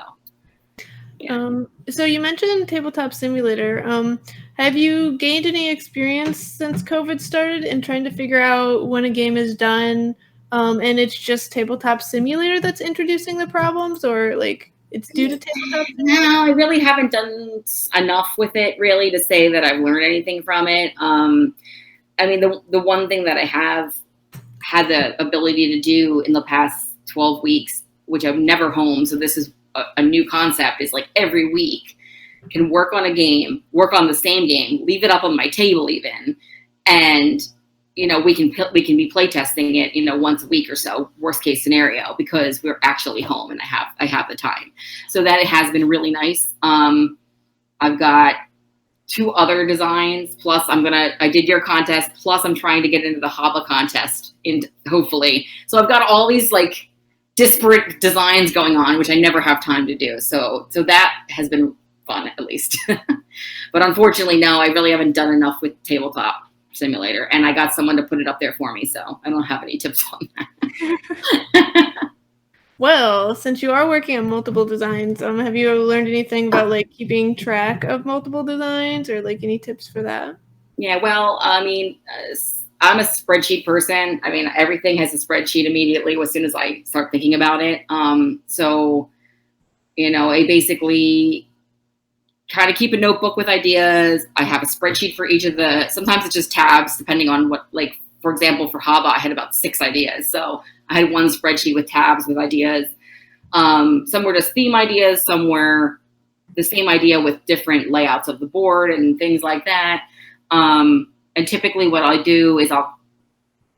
Yeah. So you mentioned Tabletop Simulator. Have you gained any experience since COVID started in trying to figure out when a game is done, and it's just Tabletop Simulator that's introducing the problems, or like it's due to Tabletop Simulator? No, I really haven't done enough with it really to say that I've learned anything from it. I mean, the one thing that I have had the ability to do in the past 12 weeks, which I've never homed, so this is a new concept, is like every week can work on a game, work on the same game, leave it up on my table even, and we can be playtesting it once a week or so, worst case scenario, because we're actually home and I have the time. So that it has been really nice. I've got 2 other designs, plus I did your contest, plus I'm trying to get into the Haba contest, hopefully. So I've got all these like disparate designs going on, which I never have time to do. So that has been fun, at least. But unfortunately, no, I really haven't done enough with Tabletop Simulator, and I got someone to put it up there for me, so I don't have any tips on that. Well, since you are working on multiple designs, have you learned anything about like keeping track of multiple designs, or like any tips for that? Yeah, well, I mean, I'm a spreadsheet person. I mean, everything has a spreadsheet immediately as soon as I start thinking about it. So, I basically kind of keep a notebook with ideas. I have a spreadsheet for each of sometimes it's just tabs, depending on what, like, for example, for Haba, I had about 6 ideas. So I had one spreadsheet with tabs with ideas. Some were just theme ideas. Some were the same idea with different layouts of the board and things like that. And typically what I do is I'll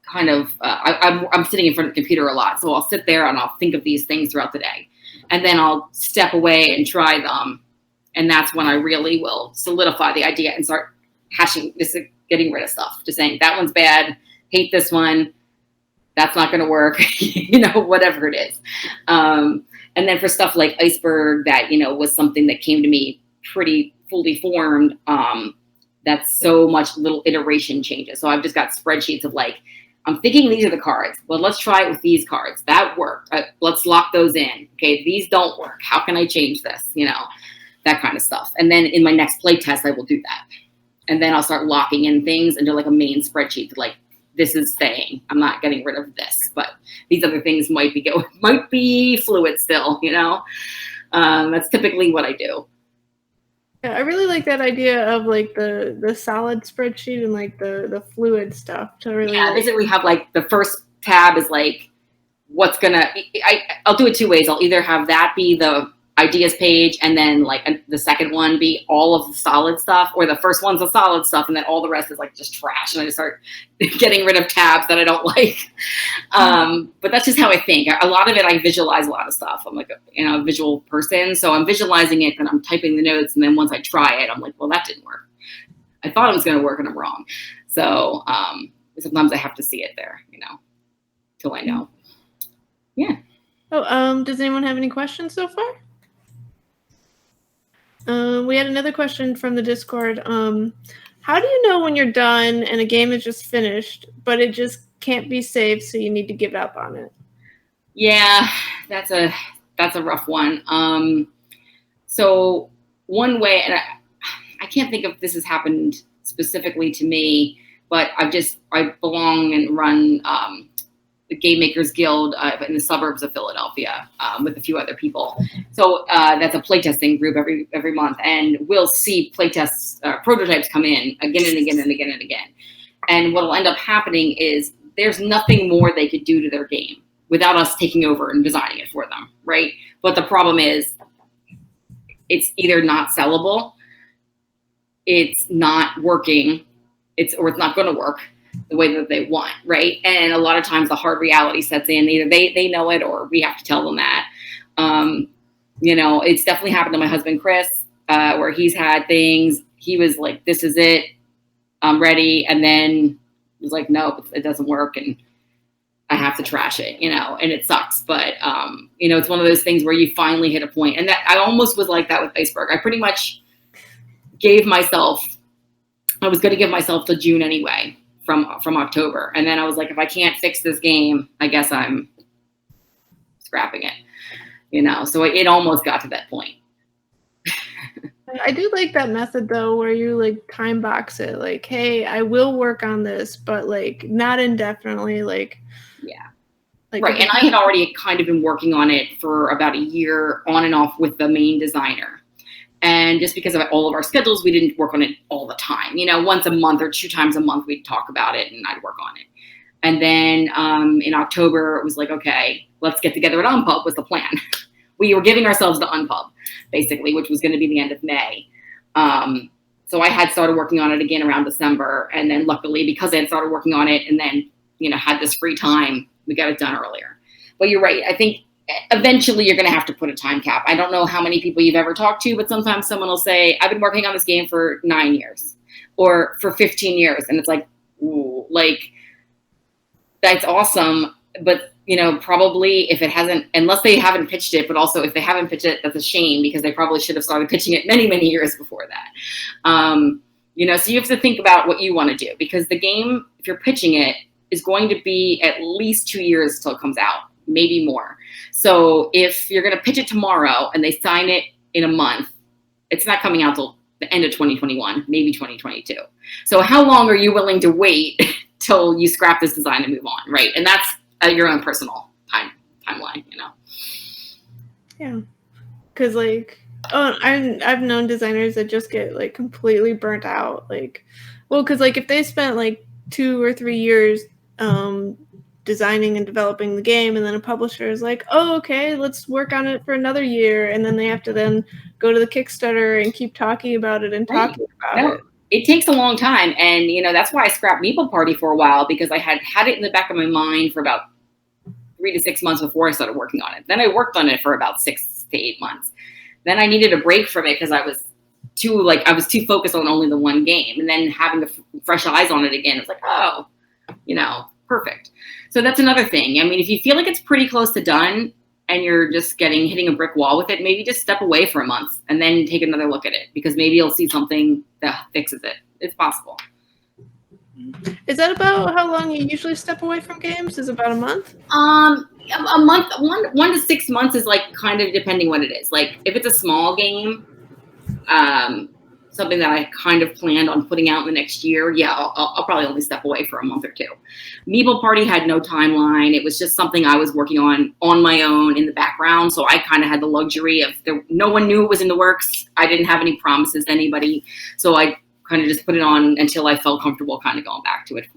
kind of, I'm sitting in front of the computer a lot. So I'll sit there and I'll think of these things throughout the day. And then I'll step away and try them. And that's when I really will solidify the idea and start getting rid of stuff. Just saying, that one's bad, hate this one, that's not going to work, whatever it is. And then for stuff like Iceberg, that, was something that came to me pretty fully formed. That's so much little iteration changes. So I've just got spreadsheets of like, I'm thinking these are the cards. Well, let's try it with these cards. That worked. Let's lock those in. Okay, these don't work. How can I change this? That kind of stuff. And then in my next play test, I will do that. And then I'll start locking in things into like a main spreadsheet to like this is staying. I'm not getting rid of this, but these other things might be fluid still, you know? That's typically what I do. Yeah, I really like that idea of like the solid spreadsheet and like the fluid stuff to really. Yeah, basically have like the first tab is like what's gonna. I'll do it two ways. I'll either have that be the ideas page, and then like the second one be all of the solid stuff, or the first one's the solid stuff, and then all the rest is like just trash, and I just start getting rid of tabs that I don't like. But that's just how I think. A lot of it, I visualize a lot of stuff. I'm like a visual person, so I'm visualizing it, and I'm typing the notes, and then once I try it, I'm like, well, that didn't work. I thought it was going to work, and I'm wrong. So sometimes I have to see it there, till I know. Yeah. Oh, does anyone have any questions so far? We had another question from the Discord. How do you know when you're done and a game is just finished, but it just can't be saved, so you need to give up on it? Yeah, that's a rough one. So one way, and I can't think if this has happened specifically to me, but I belong and run the Game Makers Guild in the suburbs of Philadelphia with a few other people. So that's a playtesting group every month, and we'll see playtests prototypes come in again and again and again and again. And what will end up happening is there's nothing more they could do to their game without us taking over and designing it for them, right? But the problem is it's either not sellable, it's not working, or it's not going to work the way that they want, right? And a lot of times the hard reality sets in. Either they know it, or we have to tell them that. It's definitely happened to my husband Chris, where he's had things. He was like, "This is it, I'm ready," and then was like, "No, it doesn't work," and I have to trash it, and it sucks. But it's one of those things where you finally hit a point, and that I almost was like that with Iceberg. I pretty much gave myself. I was going to give myself till June anyway. From October, and then I was like, if I can't fix this game, I guess I'm scrapping it, so it almost got to that point. I do like that method though, where you like time box it, like, hey, I will work on this, but like not indefinitely, like. Yeah. Right, and I had already kind of been working on it for about a year on and off with the main designer. And just because of all of our schedules, we didn't work on it all the time. Once a month or 2 times a month, we'd talk about it and I'd work on it. And then in October, it was like, okay, let's get together at Unpub was the plan. We were giving ourselves the Unpub, basically, which was going to be the end of May. So I had started working on it again around December. And then luckily, because I had started working on it and then, had this free time, we got it done earlier. But you're right. I think eventually you're going to have to put a time cap. I don't know how many people you've ever talked to, but sometimes someone will say, I've been working on this game for 9 years or for 15 years. And it's like, ooh, like that's awesome. But, probably if it hasn't, unless they haven't pitched it, but also if they haven't pitched it, that's a shame because they probably should have started pitching it many, many years before that. So you have to think about what you want to do because the game, if you're pitching it, is going to be at least 2 years till it comes out, maybe more. So if you're going to pitch it tomorrow and they sign it in a month, it's not coming out till the end of 2021, maybe 2022. So how long are you willing to wait till you scrap this design and move on, right? And that's your own personal timeline, Yeah, because I've known designers that just get like completely burnt out. Because if they spent 2 or 3 years designing and developing the game, and then a publisher is like, oh, okay, let's work on it for another year, and then they have to then go to the Kickstarter and keep talking about it and talking about it. It takes a long time, and that's why I scrapped Meeple Party for a while because I had it in the back of my mind for about 3 to 6 months before I started working on it. Then I worked on it for about 6 to 8 months. Then I needed a break from it because I was too focused on only the one game, and then having the fresh eyes on it again, it's like, oh, perfect. So that's another thing. I mean, if you feel like it's pretty close to done and you're just hitting a brick wall with it, maybe just step away for a month and then take another look at it because maybe you'll see something that fixes it. It's possible. Is that about how long you usually step away from games? Is it about a month? A month, 1 to 6 months is kind of depending what it is. If it's a small game, something that I kind of planned on putting out in the next year, yeah, I'll probably only step away for a month or two. Meeple Party had no timeline. It was just something I was working on my own in the background. So I kind of had the luxury of no one knew it was in the works. I didn't have any promises to anybody. So I kind of just put it on until I felt comfortable kind of going back to it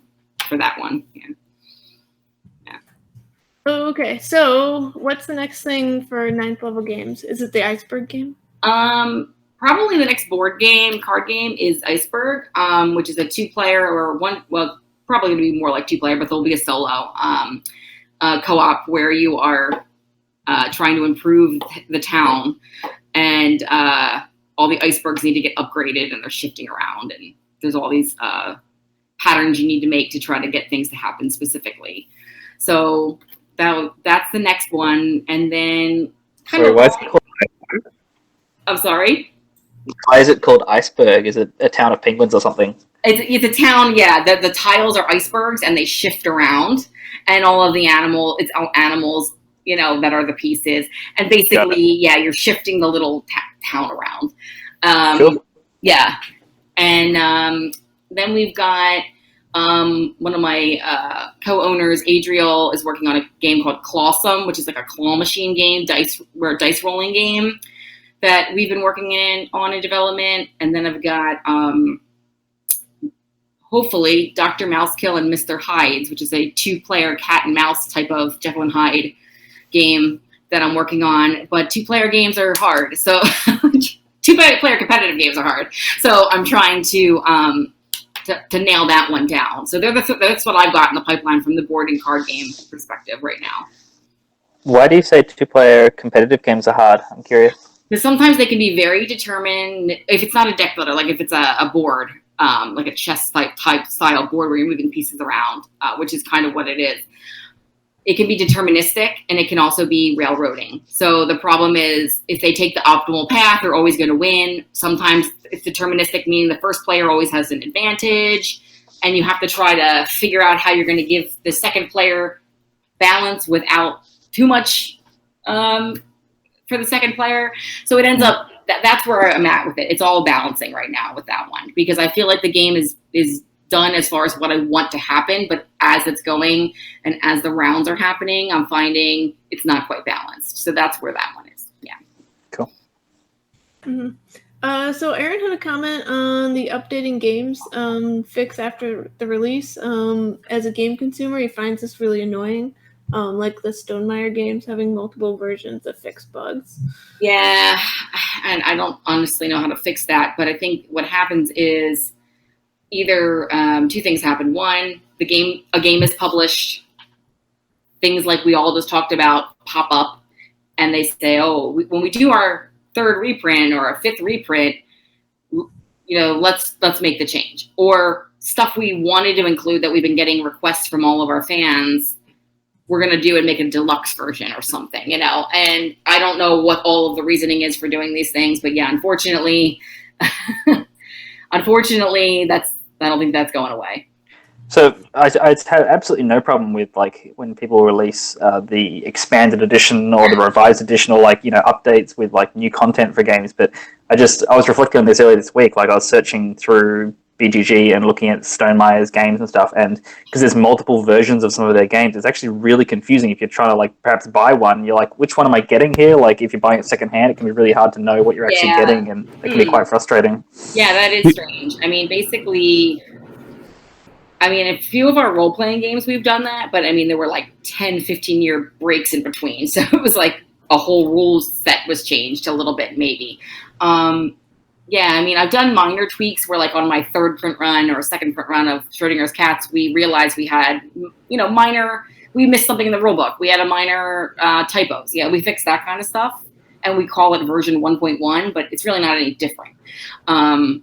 for that one. Yeah. Okay, so what's the next thing for 9th level games? Is it the Iceberg game? Probably the next card game is Iceberg, which is a 2-player or one, well, probably going to be more like 2-player, but there'll be a solo co-op where you are trying to improve the town, and all the icebergs need to get upgraded, and they're shifting around, and there's all these patterns you need to make to try to get things to happen specifically. So that's the next one, and then why is it called Iceberg? I'm sorry? Why is it called Iceberg? Is it a town of penguins or something? It's a town, yeah. The tiles are icebergs, and they shift around, and all of the animals, that are the pieces, and basically, yeah, you're shifting the little town around. Cool. Yeah, and then we've got one of my co-owners, Adriel, is working on a game called Clawsome, which is like a claw machine game, dice rolling game that we've been working on in development. And then I've got hopefully Dr. Mousekill and Mr. Hides, which is a 2-player cat and mouse type of Jekyll and Hyde game that I'm working on. But 2-player games are hard, so 2-player competitive games are hard. So I'm trying to nail that one down. So that's what I've got in the pipeline from the board and card game perspective right now. Why do you say 2-player competitive games are hard? I'm curious. Because sometimes they can be very determined. If it's not a deck builder, like if it's a board, like a chess type style board where you're moving pieces around, which is kind of what it is. It can be deterministic, and it can also be railroading. So the problem is if they take the optimal path, they're always going to win. Sometimes it's deterministic, meaning the first player always has an advantage, and you have to try to figure out how you're going to give the second player balance without too much for the second player. So it ends up, that's where I'm at with it. It's all balancing right now with that one, because I feel like the game is done as far as what I want to happen, but as it's going and as the rounds are happening, I'm finding it's not quite balanced. So that's where that one is. Yeah. Cool. Mm-hmm. So Aaron had a comment on the updating games fix after the release. As a game consumer, he finds this really annoying. Like the Stonemaier games having multiple versions of fixed bugs. Yeah, and I don't honestly know how to fix that, but I think what happens is either 2 things happen. One, a game is published, things like we all just talked about pop up, and they say, when we do our 3rd reprint or our 5th reprint, let's make the change. Or stuff we wanted to include that we've been getting requests from all of our fans, we're going to do and make a deluxe version or something, and I don't know what all of the reasoning is for doing these things, but yeah, unfortunately, I don't think that's going away. So I have absolutely no problem with like when people release the expanded edition or the revised edition, or updates with like new content for games. But I was reflecting on this earlier this week. Like I was searching through BGG and looking at Stonemaier's games and stuff, and because there's multiple versions of some of their games, it's actually really confusing if you're trying to like perhaps buy one. You're like, which one am I getting here? Like if you're buying it secondhand, it can be really hard to know what you're actually getting, and it can be quite frustrating. Yeah, that is strange. I mean, basically, a few of our role-playing games we've done that, but there were like 10, 15-year breaks in between, so it was like a whole rules set was changed a little bit maybe. Yeah, I've done minor tweaks where, like, on my 3rd print run or 2nd print run of Schrodinger's Cats, we realized we had, we missed something in the rule book. We had a minor typos. Yeah, we fixed that kind of stuff, and we call it version 1.1, but it's really not any different. I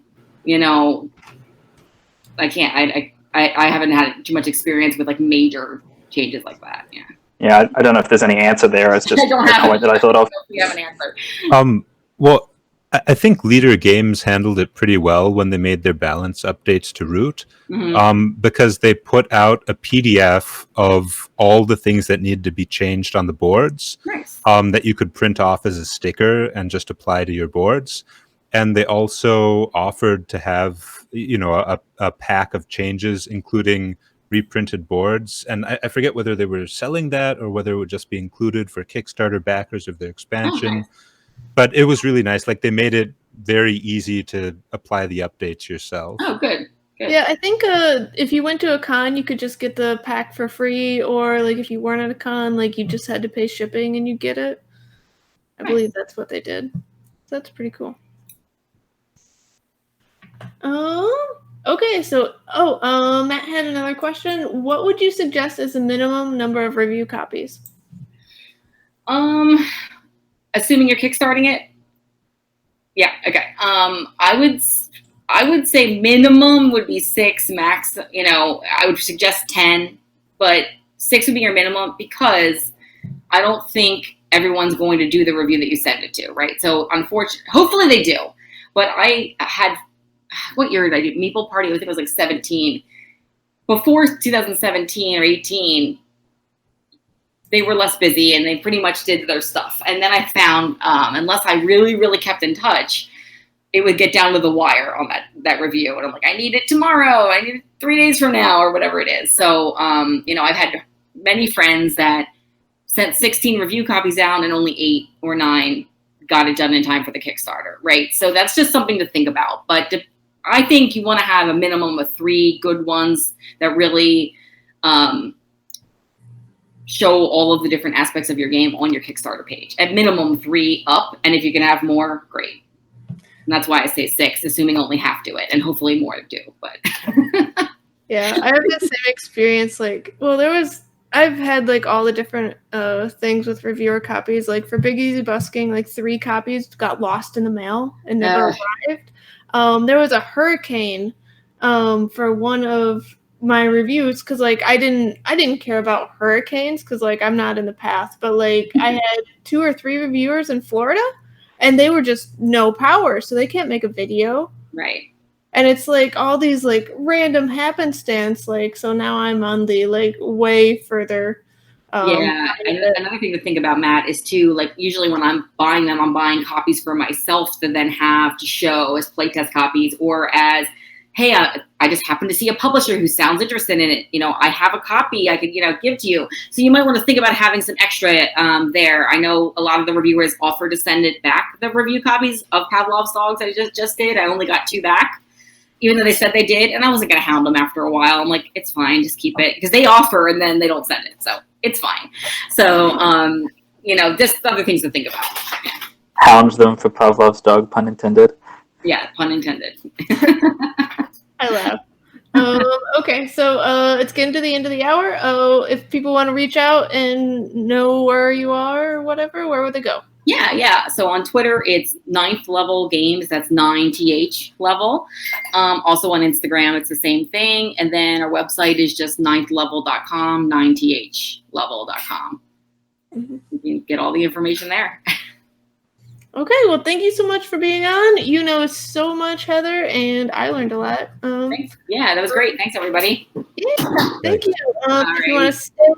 haven't had too much experience with, like, major changes like that, yeah. Yeah, I don't know if there's any answer there. It's just a point that I thought of. We have an answer. Well, I think Leader Games handled it pretty well when they made their balance updates to Root, because they put out a PDF of all the things that needed to be changed on the boards, nice. That you could print off as a sticker and just apply to your boards. and they also offered to have a pack of changes, including reprinted boards. And I forget whether they were selling that or whether it would just be included for Kickstarter backers of their expansion. nice. But it was really nice. Like, they made it very easy to apply the updates yourself. Oh, good. Yeah, I think if you went to a con, you could just get the pack for free, or like if you weren't at a con, like you just had to pay shipping and you get it. I believe that's what they did. So that's pretty cool. Okay, so Matt had another question. What would you suggest as a minimum number of review copies? Assuming you're kickstarting it. Yeah. Okay. I would say minimum would be 6, max. I would suggest 10, but 6 would be your minimum, because I don't think everyone's going to do the review that you send it to, right? So unfortunately, hopefully they do. But I had, what year did I do? Meeple Party, I think it was like 17. Before 2017 or 18, they were less busy and they pretty much did their stuff. And then I found, unless I really, really kept in touch, it would get down to the wire on that review. And I'm like, I need it tomorrow. I need it 3 days from now, or whatever it is. So, I've had many friends that sent 16 review copies out and only 8 or 9 got it done in time for the Kickstarter, right? So that's just something to think about. But I think you want to have a minimum of 3 good ones that really show all of the different aspects of your game on your Kickstarter page. At minimum 3 up, and if you can have more, great. And that's why I say 6, assuming only half do it, and hopefully more do. But yeah, I have the same experience. I've had like all the different things with reviewer copies. Like for Big Easy Busking, like 3 copies got lost in the mail and never arrived. There was a hurricane for one of my reviews, because like I didn't care about hurricanes, because like I'm not in the path, but like I had 2 or 3 reviewers in Florida, and they were just no power, so they can't make a video. Right. And it's like all these like random happenstance, like, so now I'm on the like way further. Yeah, and another thing to think about, Matt, is too, like, usually when I'm buying them, I'm buying copies for myself to then have to show as playtest copies, or as, hey, I just happened to see a publisher who sounds interested in it. I have a copy I could, give to you. So you might want to think about having some extra there. I know a lot of the reviewers offer to send it back, the review copies of Pavlov's Dogs I just did. I only got 2 back, even though they said they did. And I wasn't going to hound them after a while. I'm like, it's fine, just keep it. Because they offer and then they don't send it. So it's fine. So, just other things to think about. Yeah. Hound them for Pavlov's dog, pun intended. Yeah, pun intended. I laugh. Okay, so it's getting to the end of the hour. If people want to reach out and know where you are or whatever, where would they go? Yeah. So on Twitter, it's 9th Level Games. That's 9th level. Also on Instagram, it's the same thing. And then our website is just 9thlevel.com, 9thlevel.com. Mm-hmm. You can get all the information there. Okay, well, thank you so much for being on. You know so much, Heather, and I learned a lot. Thanks. Yeah, that was great. Thanks, everybody. Yeah, thank you. If you right. want to stay